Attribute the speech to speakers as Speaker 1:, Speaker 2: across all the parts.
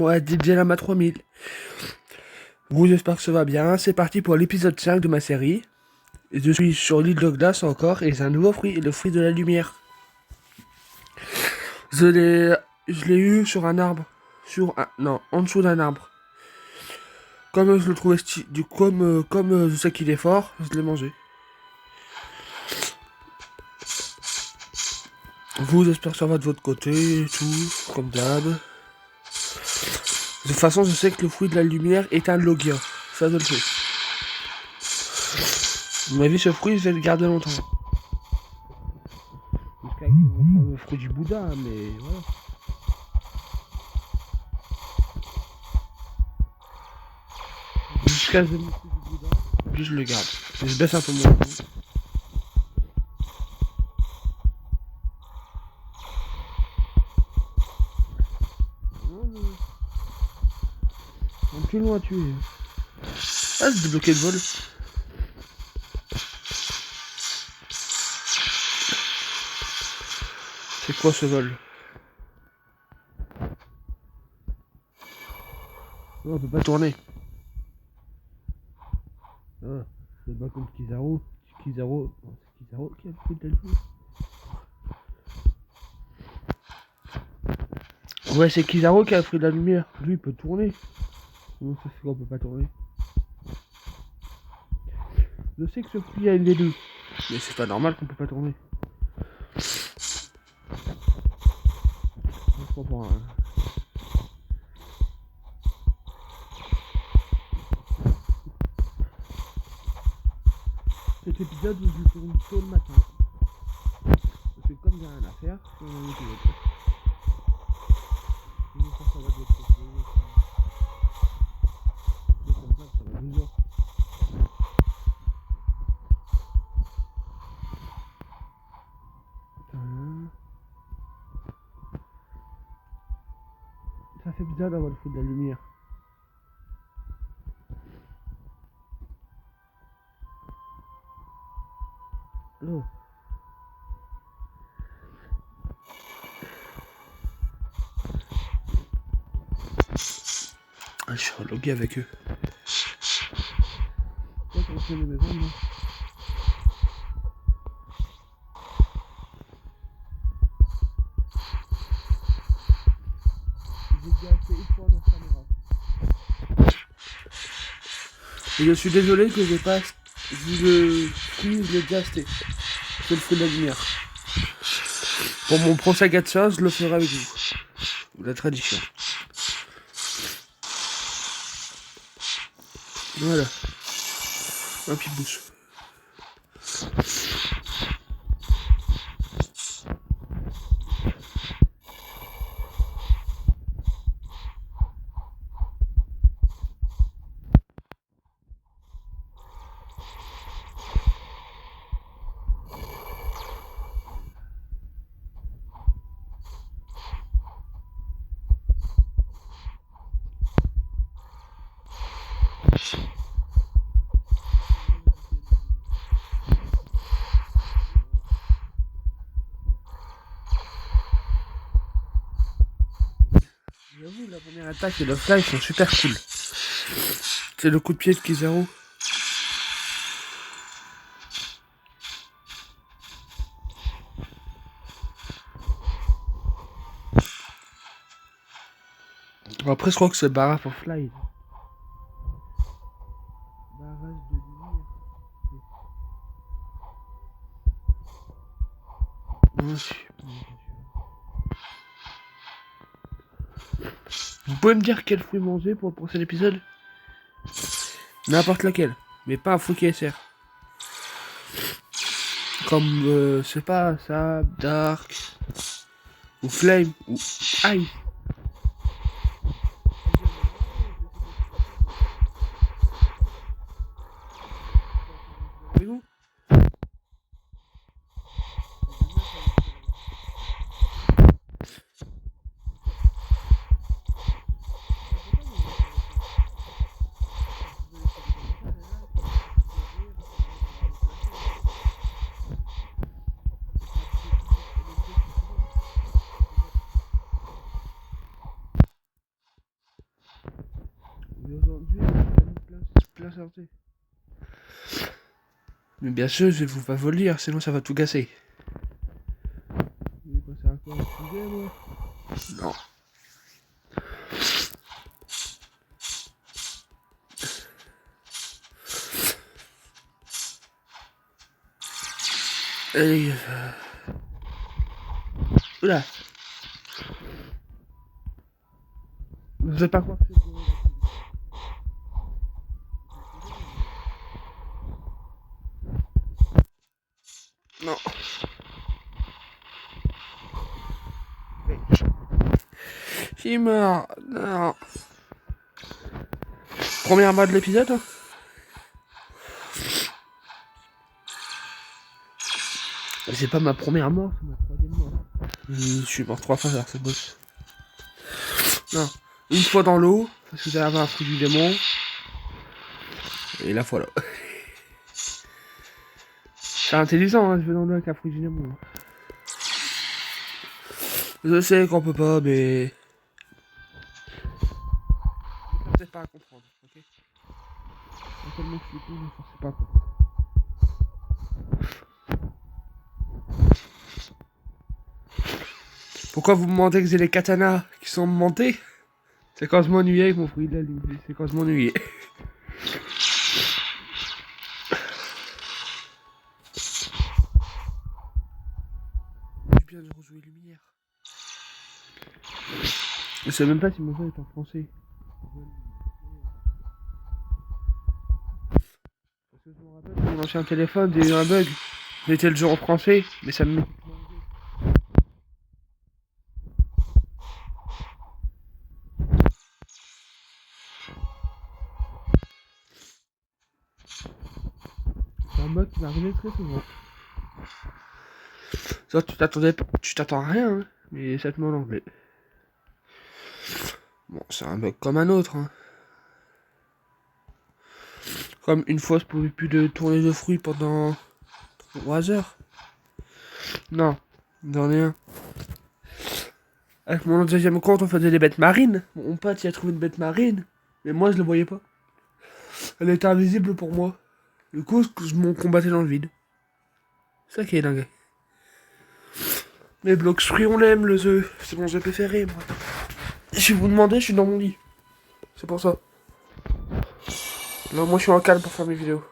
Speaker 1: Ouais, DJ Lama 3000. Vous, j'espère que ça va bien. C'est parti pour l'épisode 5 de ma série. Et je suis sur l'île de glace encore et c'est un nouveau fruit, le fruit de la lumière. Je l'ai eu sur un arbre. Non, en dessous d'un arbre. Comme je le trouvais comme je sais qu'il est fort, je l'ai mangé. Vous, j'espère que ça va de votre côté et tout, comme d'hab. De toute façon, je sais que le fruit de la lumière est un logia. Ça, je le sais. À mon avis, ce fruit, je vais le garder longtemps. Jusqu'à le fruit du Bouddha, mais voilà. Jusqu'à ce que le fruit du Bouddha, je le garde. Je baisse un peu mon coup. Un plus loin, tu es. Ah, c'est débloqué le vol. C'est quoi ce vol? Non, on peut pas tourner. Ah, c'est le balcon de Kizaru. Kizaru. Non, c'est Kizaru qui a le fruit de la lumière. Ouais, c'est Kizaru qui a le fruit de la lumière. Lui, il peut tourner. Comment ça se fait qu'on peut pas tourner? Je sais que ce fruit a une des deux. Mais c'est pas normal qu'on peut pas tourner. Je comprends rien. Cet épisode, je le tourne tôt le matin. Parce que comme j'ai rien à faire, je fais un épisode. Ça va de votre côté. Comme ça va 12 heures. Ça fait bizarre d'avoir le feu de la lumière. Oh. Ah, je suis relogué avec eux. Ouais, on fait les maisons, non? J'ai déjà fait une fois dans caméra. Et je suis désolé que j'ai pas vu le fruit, je l'ai déjà acheté. C'est le fruit de la lumière. Pour mon prochain saga de ça, je le ferai avec vous. La tradition. Voilà. Un petit boost. J'avoue, la première attaque et le fly sont super cool. C'est le coup de pied de Kizaru. Après, je crois que c'est Barra pour fly. Barrage de lumière. Non, je suis pas sûr. Vous pouvez me dire quel fruit manger pour le prochain épisode? N'importe lequel, mais pas un fruit qui sert. Comme, je sais pas, Sab, Dark, ou Flame, ou Ice. Voyez-vous? santé. Mais bien sûr, je vais pas vous le dire, sinon ça va tout gasser. Vous passez encore un sujet, moi? Non. Allez. Oula. Vous savez pas quoi faire. Non. Je suis mort. Non. Première mort de l'épisode, hein. C'est pas ma première mort, c'est ma troisième mort. Je suis mort 3 fois alors c'est boss. Non. Une fois dans l'eau, parce que j'avais un fruit du démon. Et la fois là. C'est intelligent, hein, je vais dans l'eau avec un fruit du démon. Je sais qu'on peut pas, mais... Peut-être pas à comprendre, ok? Tellement que je suis con, ne forcez pas à comprendre. Pourquoi vous me demandez que j'ai les katanas qui sont montés? C'est quand je m'ennuyais avec mon fruit de la lune. C'est quand je m'ennuyais. Du bien de rejouer Lumière. Je sais même pas si mon jeu est en français. Parce que je me rappelle, sur mon ancien téléphone, j'ai eu un bug. J'étais le jeu en français, mais ça me... C'est un bug qui m'arrivait très souvent. Ça, tu t'attends à rien, hein, mais ça te met en anglais. Bon, c'est un bug comme un autre, hein. Comme une fois, je pouvais plus de tourner de fruits pendant 3 heures. Non, j'en ai un. Avec mon deuxième compte, on faisait des bêtes marines. Mon pote, il a trouvé une bête marine. Mais moi, je le voyais pas. Elle était invisible pour moi. Du coup, je m'en combattais dans le vide. C'est ça qui est dingue. Mais Blox Free, on l'aime, le jeu. C'est mon jeu préféré, moi. Si vous demandez, je suis dans mon lit. C'est pour ça. Non, moi, je suis en calme pour faire mes vidéos.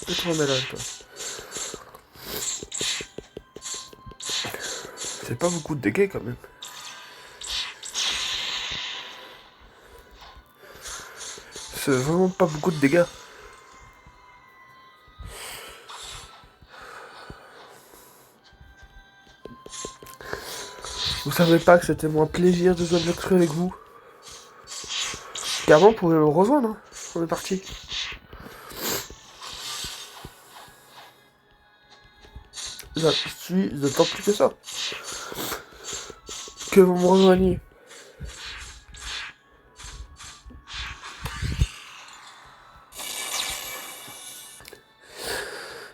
Speaker 1: Et toi, là, toi. C'est pas beaucoup de dégâts, quand même. C'est vraiment pas beaucoup de dégâts. Vous savez pas que c'était mon plaisir de jouer à Blox Free avec vous. Carrément, vous pouvez me rejoindre, hein. On est parti. J'attends plus que ça. Que vous me rejoigniez.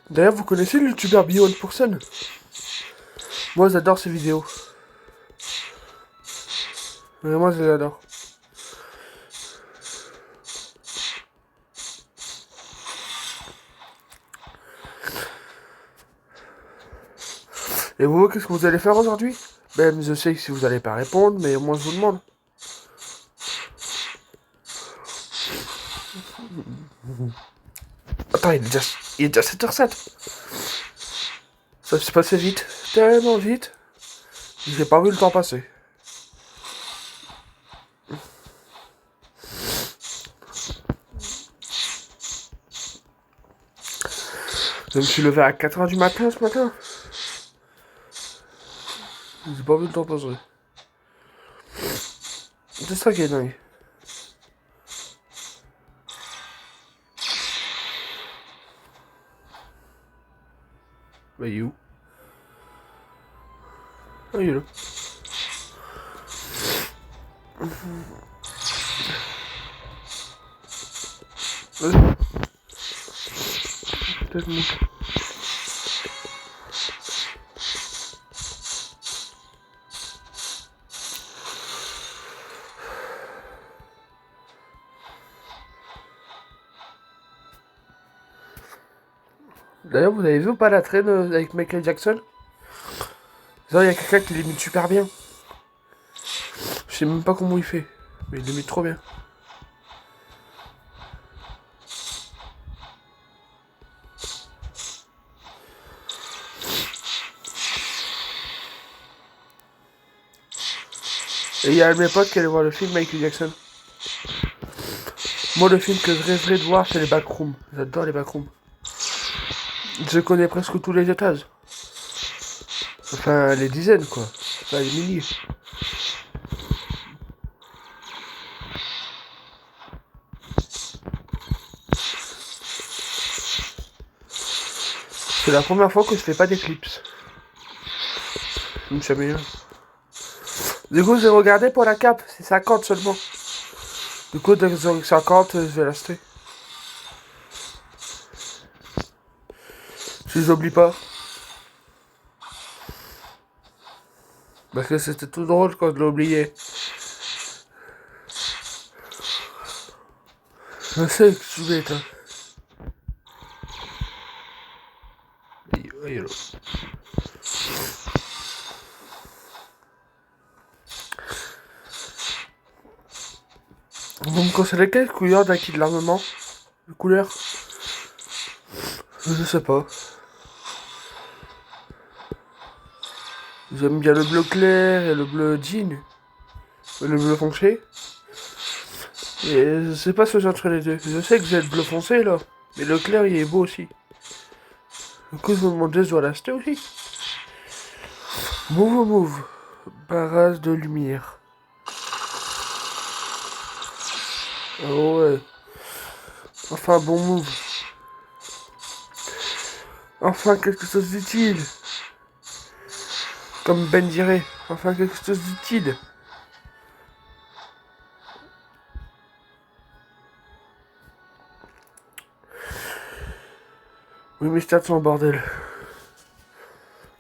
Speaker 1: D'ailleurs, vous connaissez le youtubeur Bio1%? Moi, j'adore ses vidéos. Vraiment, je les adore. Et vous, qu'est-ce que vous allez faire aujourd'hui? Ben, je sais que si vous allez pas répondre, mais moi, je vous demande. Attends, il est déjà 7h07. Ça s'est passé vite. Tellement vite. J'ai pas vu le temps passer. Je me suis levé à 4h du matin ce matin. J'ai pas vu le temps passer. C'est ça qui est dingue. Bah, il est où? Ah, il est là. Vas-y. Peut-être moi. D'ailleurs, vous avez vu ou pas la traîne avec Michael Jackson? Il y a quelqu'un qui l'imite super bien. Je sais même pas comment il fait, mais il l'imite trop bien. Et il y a un de mes potes qui allait voir le film Michael Jackson. Moi, le film que je rêverais de voir, c'est les Backrooms. J'adore les Backrooms. Je connais presque tous les étages. Enfin, les dizaines, quoi. Enfin, les milliers. C'est la première fois que je fais pas d'éclipse. Je me suis amélioré. Du coup, j'ai regardé pour la cape. C'est 50 seulement. Du coup, dès que j'aurai 50, je vais l'acheter. Si j'oublie pas. Parce que c'était tout drôle quand je l'ai oublié. Je sais que tu bête, hein. Hello. Vous me conseillez quelle couleur d'acquis de l'armement? De couleur? Je sais pas. J'aime bien le bleu clair et le bleu jean. Et le bleu foncé. Et je sais pas ce que j'ai entre les deux. Je sais que j'ai le bleu foncé là. Mais le clair il est beau aussi. Du coup je me demandais si je dois l'acheter aussi. Move. Barrage de lumière. Oh ouais. Enfin bon move. Enfin quelque chose d'utile. Comme Ben dirait. Enfin quelque chose d'utile. Oui mes stats sont en bordel.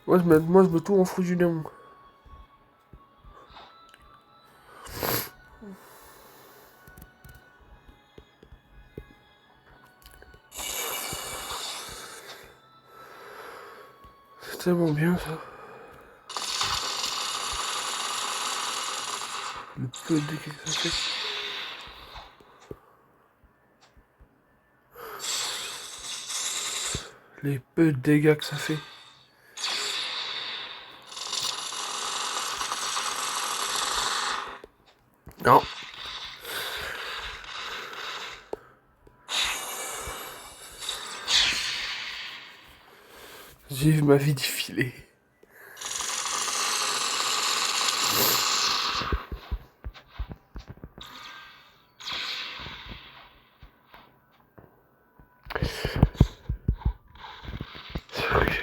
Speaker 1: Moi je me tout en fous du néon. C'est tellement bien ça. Le peu de dégâts que ça fait. Les peu de dégâts que ça fait. Non. J'ai vu ma vie défiler.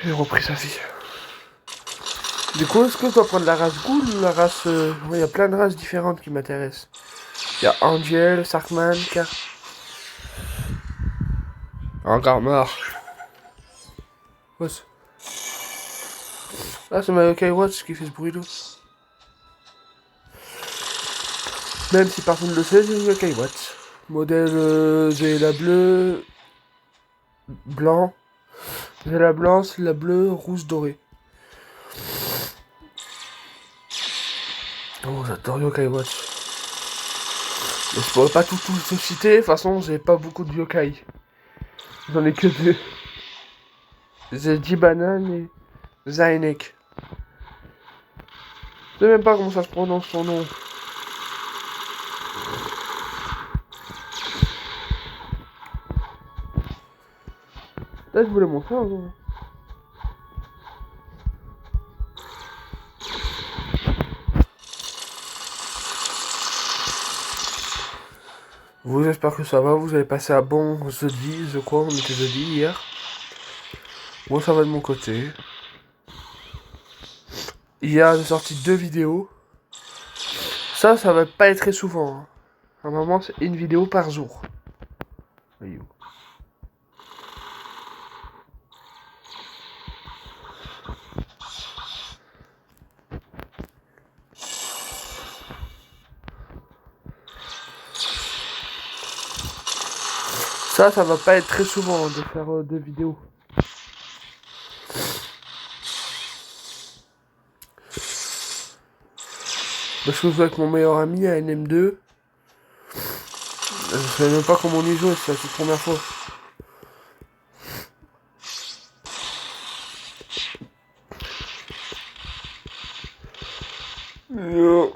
Speaker 1: J'ai repris sa vie. Du coup, est-ce que je dois prendre la race Ghoul ou la race... Il y a plein de races différentes qui m'intéressent. Il y a Angel, Sarkman, Car... Encore mort. What? Ah, c'est ma Yokai Watch qui fait ce bruit-là. Même si personne ne le sait, c'est une Yokai Watch. Modèle, j'ai la bleue... Blanc. J'ai la blanche, la bleue, rouge, dorée. Oh, j'adore Yokai Watch. Mais je pourrais pas tout citer, de toute façon, j'ai pas beaucoup de yokai. J'en ai que 2. J'ai Jibanan et Zainek. Je sais même pas comment ça se prononce son nom. Là, je voulais montrer un jour. Vous, j'espère que ça va. Vous avez passé un bon jeudi, je crois. On était jeudi hier. Moi, ça va de mon côté. Hier, j'ai sorti 2 vidéos. Ça va pas être très souvent. Hein. À un moment, c'est une vidéo par jour. Voyou. Ça va pas être très souvent de faire 2 vidéos. Parce que je joue avec mon meilleur ami à NM2. Je savais même pas comment on y jouait, c'est la toute première fois. Non.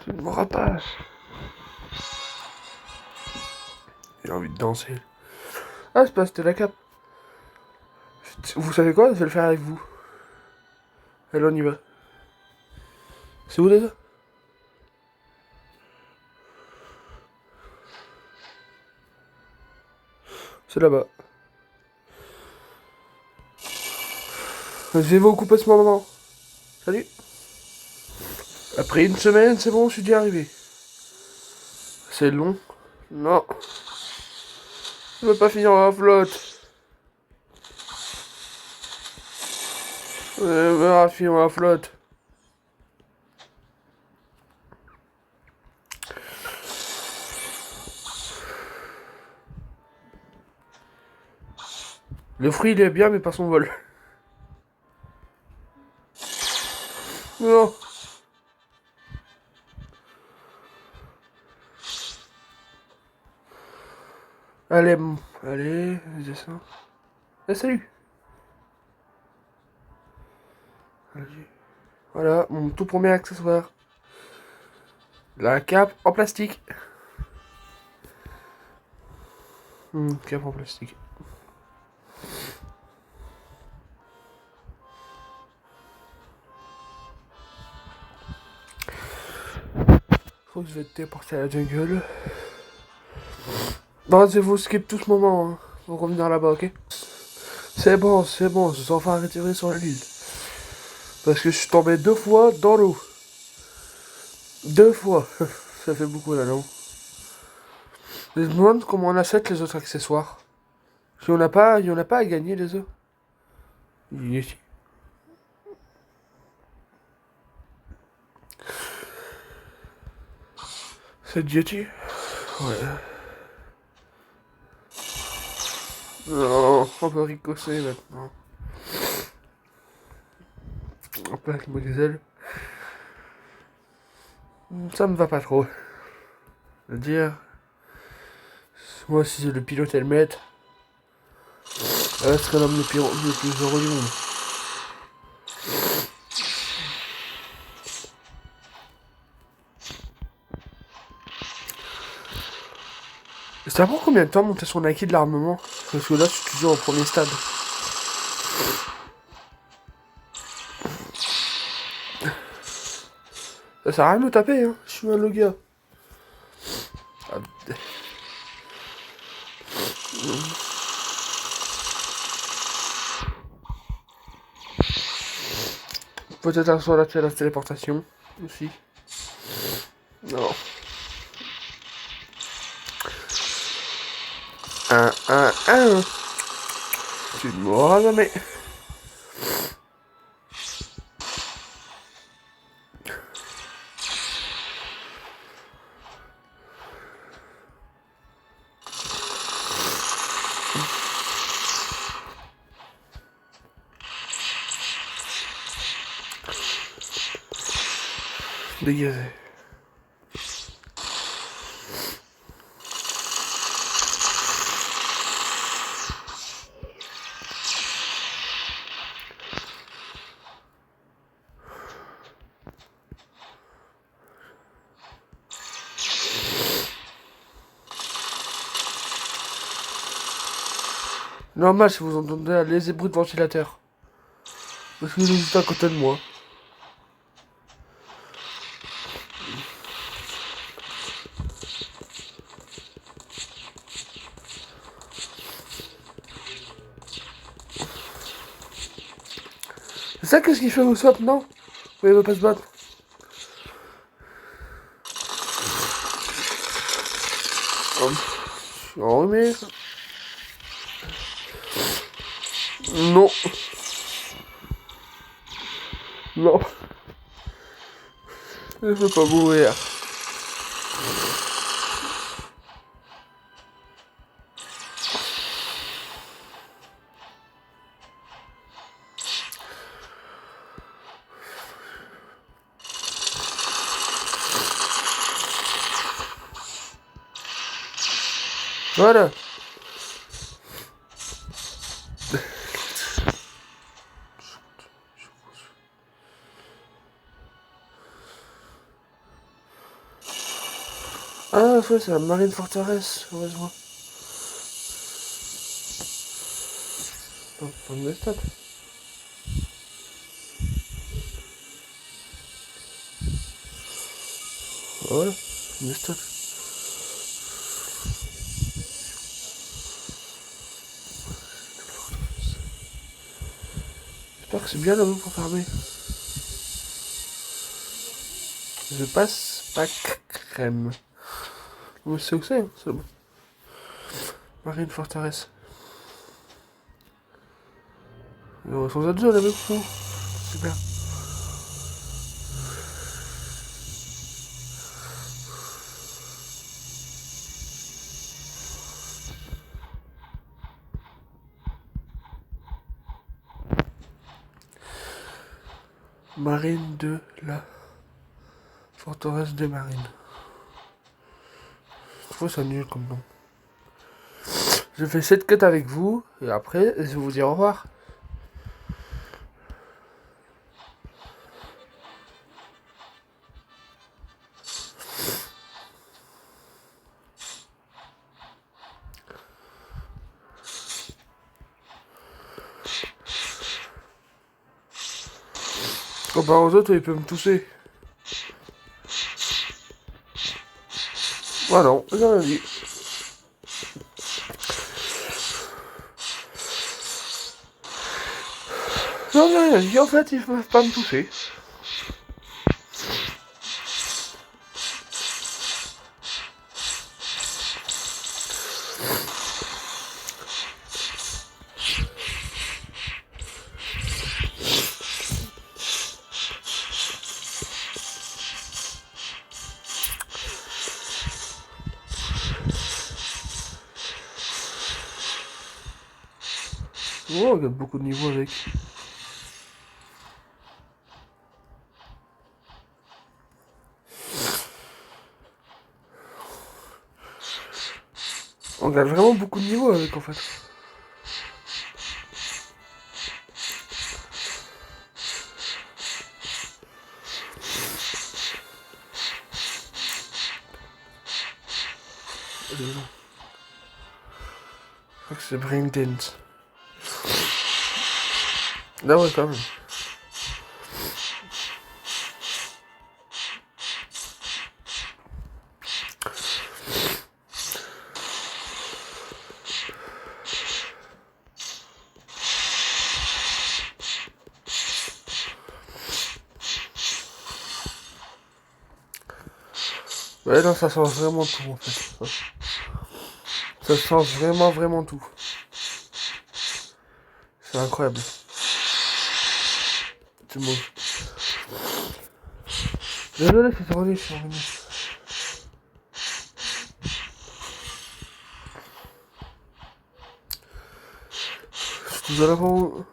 Speaker 1: Tu ne m'auras pas. J'ai envie de danser. Ah, c'est pas, c'était la cape. Vous savez quoi? Je vais le faire avec vous. Allez, on y va. C'est où déjà? C'est là-bas. Je vais vous couper ce moment. Salut. Après une semaine, c'est bon, je suis déjà arrivé. C'est long. Non. Je veux pas finir en flotte. Je veux pas finir en flotte. Le fruit il est bien mais pas son vol. Non. Allez, allez, descends. Eh, salut. Allez. Voilà, mon tout premier accessoire. La cape en plastique. Cape en plastique. Faut que je vais te déporter à la jungle. Non, je vous skip tout ce moment. Hein. Faut revenir là-bas, ok? C'est bon, je suis enfin retiré sur la l'île. Parce que je suis tombé 2 fois dans l'eau. 2 fois. Ça fait beaucoup là, non? Je me demande comment on achète les autres accessoires. Il y en a pas à gagner les autres. Ici. C'est Yeti? Ouais. Non, on peut ricochet maintenant. On peut avec mes ailes. Ça me va pas trop. Je veux dire. Moi, si c'est le pilote et le maître. Ce serait l'homme le plus heureux du monde. Ça prend combien de temps monter son acquis de l'armement? Parce que là, je suis toujours au premier stade. Ça sert à rien de me taper, hein. Je suis un logia. Ah. Peut-être un soir là, tu as la téléportation aussi. Non. Un. Tu ne mourras jamais. Dégagez. Normal si vous entendez les bruits de ventilateur. Parce que juste à côté de moi. C'est ça qu'est-ce qu'il fait au swap, non? Oui, il veut pas se battre. Oh mais... Non. Non. Je veux pas mourir. Voilà. Ah, ouais, c'est la Marine Forteresse, heureusement. Non, pas de stade. Voilà, une stade. J'espère que c'est bien là-bas pour fermer. Je passe pas crème. Mais c'est où c'est, hein, c'est bon. Marine Forteresse. On s'en a déjà là-bas, super. Marine de la Forteresse des Marines. Je trouve ça nul comme nom. Je fais cette quête avec vous, et après, je vais vous dire au revoir. Comparé aux autres, il peut me tousser. Ah non, j'ai rien dit. Non, j'ai rien dit, en fait, ils peuvent pas me tousser. Oh, il y a beaucoup de niveaux avec. On a vraiment beaucoup de niveaux avec, en fait. Je crois que c'est Braindance. Là, ouais, quand même. Ouais, non, ça change vraiment tout, en fait. Ça change vraiment tout. C'est incroyable. C'est beau. Désolé, c'est revenu, je suis revenu. Je suis tout à l'avant.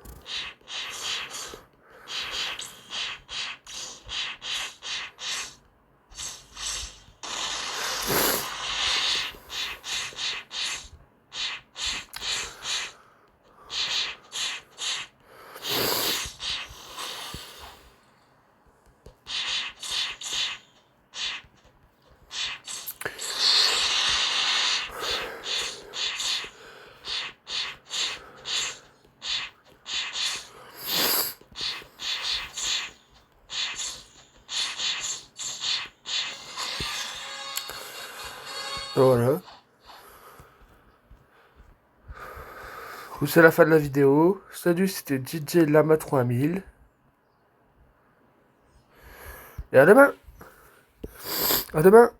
Speaker 1: Voilà. C'est la fin de la vidéo. Salut, c'était DJ Lama 3000. Et à demain. À demain.